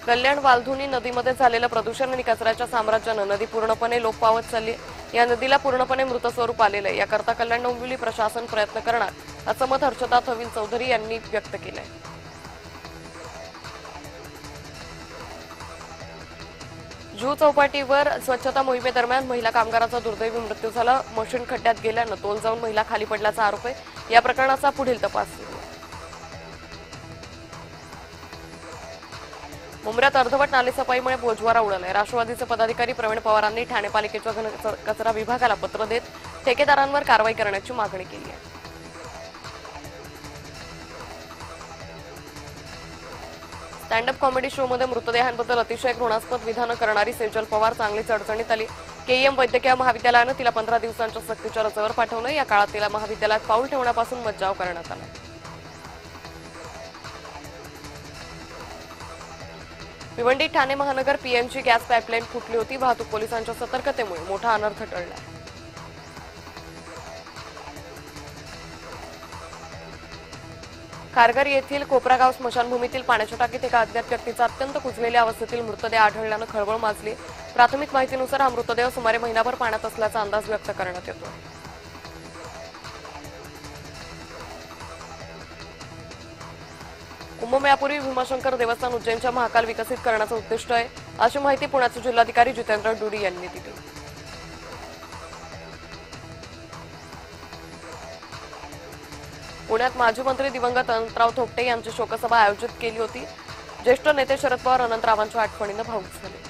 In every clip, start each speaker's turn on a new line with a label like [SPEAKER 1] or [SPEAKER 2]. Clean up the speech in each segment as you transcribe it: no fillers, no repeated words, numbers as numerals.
[SPEAKER 1] कल्याण वालधुनी नदीमध्ये झालेलं प्रदूषण आणि कचऱ्याच्या साम्राज्यानं नदी पूर्णपणे लोप पावत चालली आहे। या नदीला पूर्णपणे मृत स्वरूप आलेलं आहे। याकरता कल्याण डोंबिवली प्रशासन प्रयत्न करणार असं मत हर्षदा थविल चौधरी यांनी व्यक्त केलंय। जुहू चौपाटीवर स्वच्छता मोहिमेदरम्यान महिला कामगाराचा दुर्दैवी मृत्यू झाला। मशीन खड्ड्यात गेल्यानं तोल जाऊन महिला खाली पडल्याचा आरोप आहे। या प्रकरणाचा पुढील तपास सुरू आहे। मुंब्र्यात अर्धवट नालेसफाईमुळे बोजवारा उडालाय। राष्ट्रवादीचे पदाधिकारी प्रवीण पवारांनी ठाणे पालिकेच्या घनकचरा विभागाला पत्र देत ठेकेदारांवर कारवाई करण्याची मागणी केली आहे। स्टँडअप कॉमेडी शोमध्ये मृतदेहांबद्दल अतिशय घृणास्पद विधानं करणारी सेजल पवार चांगलीच अडचणीत आली। केईएम वैद्यकीय महाविद्यालयानं तिला 15 दिवसांच्या सक्तीच्या रजेवर पाठवलं। या काळात तिला महाविद्यालयात पाऊल ठेवण्यापासून मज्जाव करण्यात आला। भिवंडी ठाणे महानगर पीएनजी गॅस पाईपलाईन फुटली होती। वाहतूक पोलिसांच्या सतर्कतेमुळे मोठा अनर्थ टळला। कारगर येथील कोपरागाव स्मशानभूमीतील पाण्याच्या टाकीत एका अज्ञात व्यक्तीचा अत्यंत कुजलेल्या अवस्थेतील मृतदेह आढळल्यानं खळबळ माजली। प्राथमिक माहितीनुसार हा मृतदेह सुमारे महिनाभर पाण्यात असल्याचा अंदाज व्यक्त करण्यात येतो। कुंभमेळ्यापूर्वी भीमाशंकर देवस्थान उज्जैनच्या महाकाल विकसित करण्याचं उद्दिष्ट आहे, अशी माहिती पुण्याचे जिल्हाधिकारी जितेंद्र डुडी यांनी दिली। पुण्यात माजी मंत्री दिवंगत अनंतराव थोपटे यांची शोकसभा आयोजित केली होती। ज्येष्ठ नेते शरद पवार अनंतरावांच्या आठवणीनं भावुक झाले।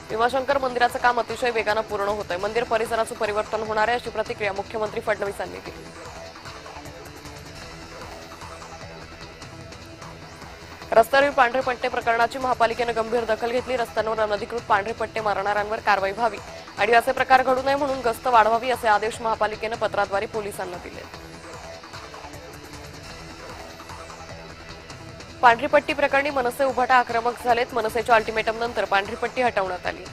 [SPEAKER 1] भीमाशंकर मंदिराचं काम अतिशय वेगानं पूर्ण होत आहे। मंदिर परिसराचं परिवर्तन होणार आहे, अशी प्रतिक्रिया मुख्यमंत्री फडणवीस यांनी दिली। रस्त्यावरील पांढरे पट्टे प्रकरणाची महापालिकेनं गंभीर दखल घेतली। रस्त्यांवर अनधिकृत पांढरे पट्टे मारणाऱ्यांवर कारवाई व्हावी आणि असे प्रकार घडू नये म्हणून गस्त वाढवावी असे आदेश महापालिकेनं पत्राद्वारे पोलिसांना दिले। पांढरी पट्टी प्रकरणी मनसे उभाटा आक्रमक झालेत। मनसेच्या अल्टिमेटम नंतर पांढरी पट्टी हटवण्यात आली।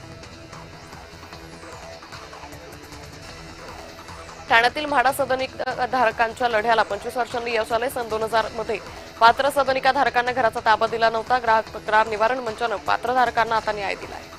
[SPEAKER 1] ठाण्यातील म्हाडा सदनिका धारकांच्या लढ्याला 25 वर्षांनी यश आले। सन 2000 मध्ये पात्र सदनिका धारकांना घराचा ताबा दिला नव्हता। ग्राहक तक्रार निवारण मंचानं पात्र धारकांना आता न्याय दिलाय।